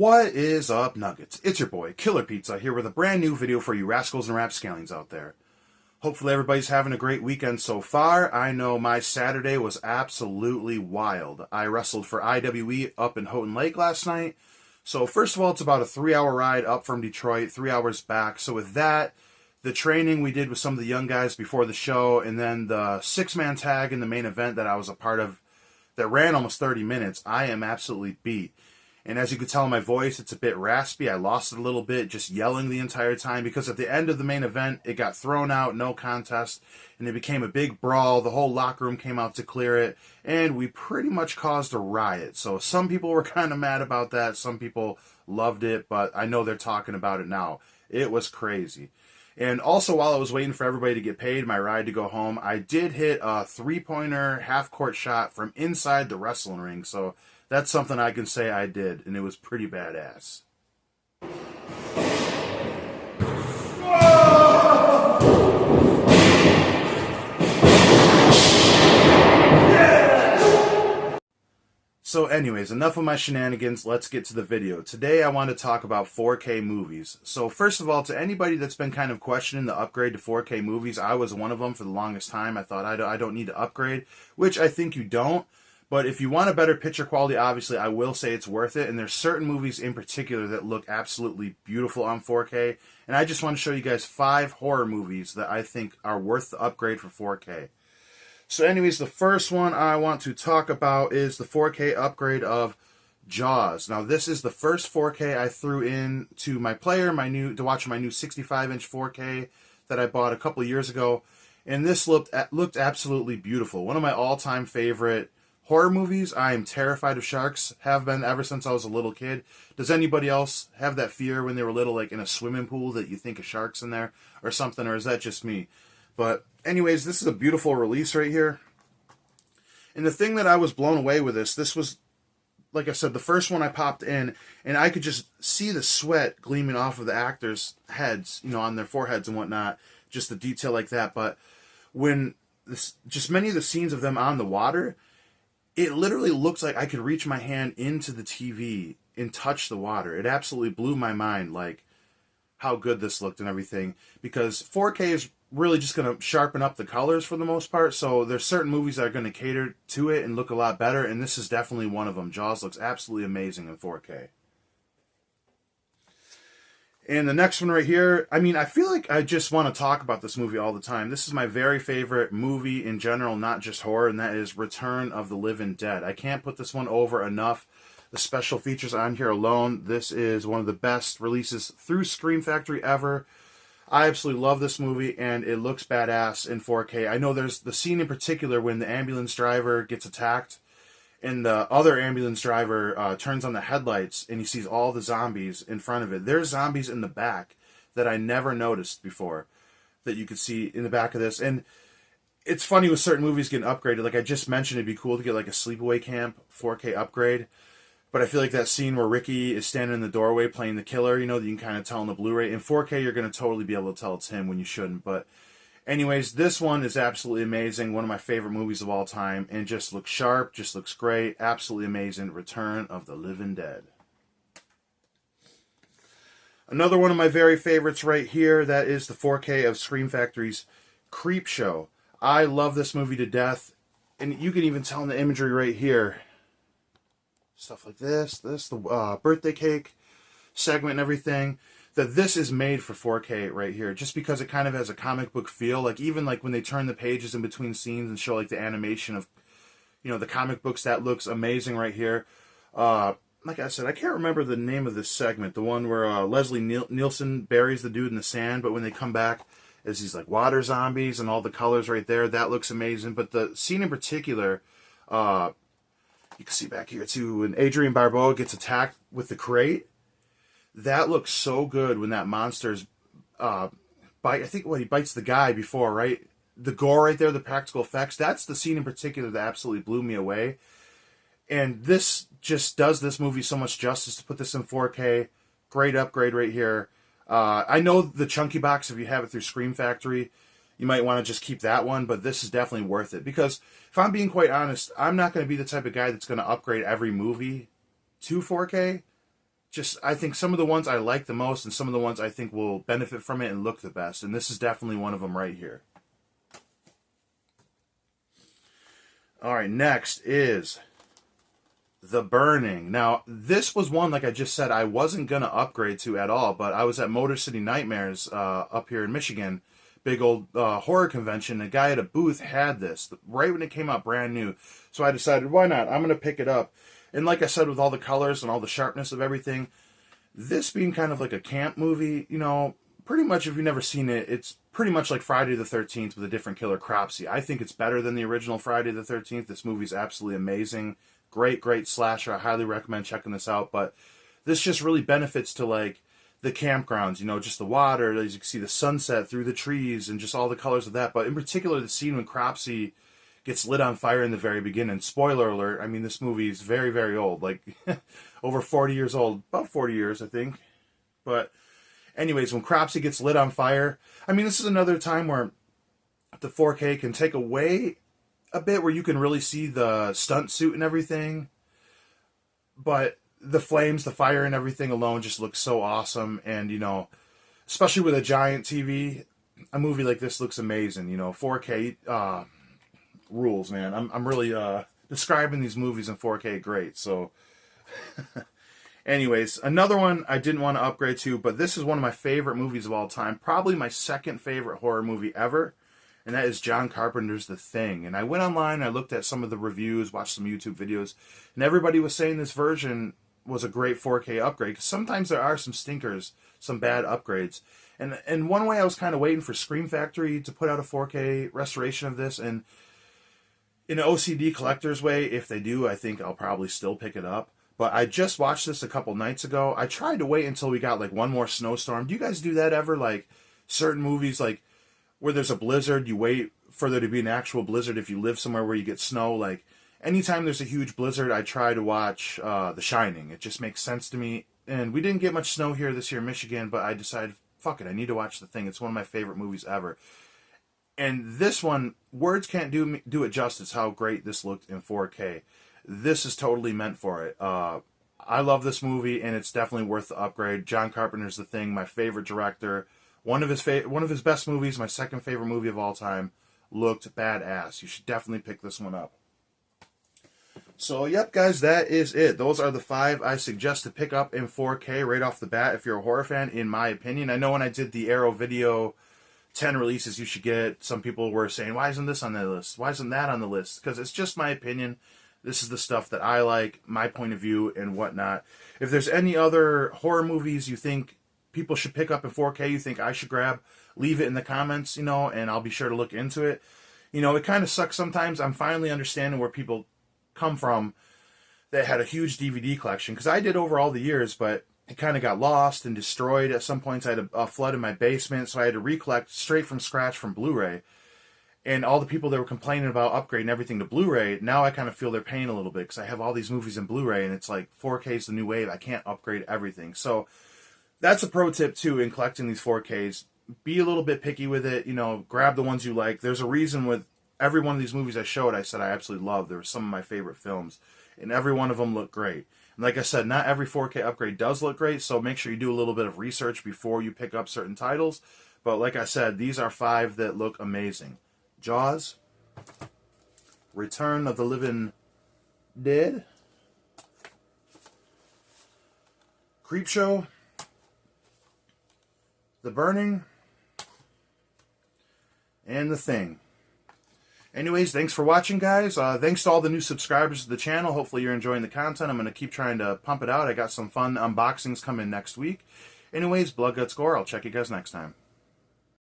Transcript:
What is up, Nuggets? It's your boy, Killer Pizza, here with a brand new video for you rascals and rapscallions out there. Hopefully everybody's having a great weekend so far. I know my Saturday was absolutely wild. I wrestled for IWE up in Houghton Lake last night. So first of all, it's about a 3-hour ride up from Detroit, 3 hours back. So with that, the training we did with some of the young guys before the show, and then the 6-man tag in the main event that I was a part of that ran almost 30 minutes, I am absolutely beat. And as you can tell in my voice, it's a bit raspy. I lost it a little bit just yelling the entire time because at the end of the main event, it got thrown out, no contest, and it became a big brawl. The whole locker room came out to clear it, and we pretty much caused a riot. So some people were kind of mad about that. Some people loved it, but I know they're talking about it now. It was crazy. And also, while I was waiting for everybody to get paid, my ride to go home, I did hit a 3-pointer half-court shot from inside the wrestling ring. So that's something I can say I did, and it was pretty badass. So anyways, enough of my shenanigans, let's get to the video. Today I want to talk about 4K movies. So first of all, to anybody that's been kind of questioning the upgrade to 4K movies, I was one of them for the longest time. I thought I don't need to upgrade, which I think you don't. But if you want a better picture quality, obviously, I will say it's worth it. And there's certain movies in particular that look absolutely beautiful on 4K. And I just want to show you guys 5 horror movies that I think are worth the upgrade for 4K. So anyways, the first one I want to talk about is the 4K upgrade of Jaws. Now, this is the first 4K I threw in to my player, to watch my new 65-inch 4K that I bought a couple of years ago. And this looked absolutely beautiful. One of my all-time favorite horror movies. I am terrified of sharks, have been ever since I was a little kid. Does anybody else have that fear when they were little, like in a swimming pool, that you think a shark's in there or something, or is that just me? But anyways, this is a beautiful release right here. And the thing that I was blown away with this was, like I said, the first one I popped in, and I could just see the sweat gleaming off of the actors' heads, on their foreheads and whatnot, just the detail like that. But when just many of the scenes of them on the water, it literally looks like I could reach my hand into the TV and touch the water. It absolutely blew my mind, like, how good this looked and everything. Because 4K is really just going to sharpen up the colors for the most part. So there's certain movies that are going to cater to it and look a lot better. And this is definitely one of them. Jaws looks absolutely amazing in 4K. And the next one right here, I feel like I just want to talk about this movie all the time. This is my very favorite movie in general, not just horror, and that is Return of the Living Dead. I can't put this one over enough. The special features on here alone, this is one of the best releases through Scream Factory ever. I absolutely love this movie, and it looks badass in 4K. I know there's the scene in particular when the ambulance driver gets attacked, and the other ambulance driver turns on the headlights, and he sees all the zombies in front of it. There's zombies in the back that I never noticed before that you could see in the back of this. And it's funny with certain movies getting upgraded. Like I just mentioned, it'd be cool to get like a Sleepaway Camp 4K upgrade. But I feel like that scene where Ricky is standing in the doorway playing the killer, that you can kind of tell in the Blu-ray. In 4K, you're going to totally be able to tell it's him when you shouldn't. But anyways, this one is absolutely amazing. One of my favorite movies of all time. And just looks sharp, just looks great. Absolutely amazing. Return of the Living Dead. Another one of my very favorites right here, that is the 4K of Scream Factory's Creepshow. I love this movie to death. And you can even tell in the imagery right here. Stuff like this, the birthday cake segment and everything, that this is made for 4K right here, just because it kind of has a comic book feel. Like even like when they turn the pages in between scenes and show like the animation of, the comic books, that looks amazing right here. Like I said, I can't remember the name of this segment, the one where Leslie Nielsen buries the dude in the sand, but when they come back as these like water zombies and all the colors right there, that looks amazing. But the scene in particular, you can see back here too, when Adrian Barbeau gets attacked with the crate. That looks so good when that monster's bite. I think he bites the guy before, right? The gore right there, the practical effects. That's the scene in particular that absolutely blew me away. And this just does this movie so much justice to put this in 4K. Great upgrade right here. I know the chunky box, if you have it through Scream Factory, you might want to just keep that one, but this is definitely worth it. Because if I'm being quite honest, I'm not going to be the type of guy that's going to upgrade every movie to 4K. just, I think some of the ones I like the most and some of the ones I think will benefit from it and look the best. And this is definitely one of them right here. All right, next is The Burning. Now, this was one, like I just said, I wasn't going to upgrade to at all, but I was at Motor City Nightmares up here in Michigan, big old horror convention. The guy at a booth had this right when it came out brand new. So I decided, why not? I'm going to pick it up. And like I said, with all the colors and all the sharpness of everything, this being kind of like a camp movie, you know, pretty much if you've never seen it, it's pretty much like Friday the 13th with a different killer, Cropsy. I think it's better than the original Friday the 13th. This movie's absolutely amazing. Great, great slasher. I highly recommend checking this out. But this just really benefits to like the campgrounds, you know, just the water, as you can see the sunset through the trees and just all the colors of that. But in particular, the scene when Cropsy gets lit on fire in the very beginning. Spoiler alert, I mean, this movie is very, very old. Like, over 40 years old. About 40 years, I think. But anyways, when Cropsy gets lit on fire, I mean, this is another time where the 4K can take away a bit, where you can really see the stunt suit and everything. But the flames, the fire and everything alone just looks so awesome. And, you know, especially with a giant TV, a movie like this looks amazing. You know, 4K rules, man. I'm really describing these movies in 4K great. So anyways, another one I didn't want to upgrade to, but this is one of my favorite movies of all time. Probably my second favorite horror movie ever. And that is John Carpenter's The Thing. And I went online, I looked at some of the reviews, watched some YouTube videos, and everybody was saying this version was a great 4K upgrade. Because sometimes there are some stinkers, some bad upgrades. And one way I was kind of waiting for Scream Factory to put out a 4K restoration of this. And in an OCD collector's way, if they do, I think I'll probably still pick it up. But I just watched this a couple nights ago. I tried to wait until we got like one more snowstorm. Do you guys do that ever? Like certain movies, like where there's a blizzard, you wait for there to be an actual blizzard if you live somewhere where you get snow. Like anytime there's a huge blizzard, I try to watch The Shining. It just makes sense to me. And we didn't get much snow here this year in Michigan, but I decided, fuck it, I need to watch The Thing. It's one of my favorite movies ever. And this one, words can't do it justice how great this looked in 4K. This is totally meant for it. I love this movie, and it's definitely worth the upgrade. John Carpenter's The Thing, my favorite director. One of his best movies, my second favorite movie of all time. Looked badass. You should definitely pick this one up. So, yep, guys, that is it. Those are the 5 I suggest to pick up in 4K right off the bat if you're a horror fan, in my opinion. I know when I did the Arrow video 10 releases you should get, some people were saying, why isn't this on the list? Why isn't that on the list? Because it's just my opinion. This is the stuff that I like, my point of view, and whatnot. If there's any other horror movies you think people should pick up in 4K, you think I should grab, leave it in the comments, you know, and I'll be sure to look into it. You know, it kind of sucks sometimes. I'm finally understanding where people come from that had a huge DVD collection, because I did over all the years, but it kind of got lost and destroyed. At some points I had a flood in my basement, so I had to recollect straight from scratch from Blu-ray. And all the people that were complaining about upgrading everything to Blu-ray, now I kind of feel their pain a little bit, because I have all these movies in Blu-ray, and it's like 4K is the new wave. I can't upgrade everything. So that's a pro tip, too, in collecting these 4Ks. Be a little bit picky with it. You know, grab the ones you like. There's a reason with every one of these movies I showed, I said I absolutely love. They were some of my favorite films, and every one of them looked great. And like I said, not every 4K upgrade does look great, so make sure you do a little bit of research before you pick up certain titles. But like I said, these are 5 that look amazing. Jaws, Return of the Living Dead, Creepshow, The Burning, and The Thing. Anyways, thanks for watching, guys. Thanks to all the new subscribers to the channel. Hopefully you're enjoying the content. I'm going to keep trying to pump it out. I got some fun unboxings coming next week. Anyways, Blood Guts Gore. I'll check you guys next time.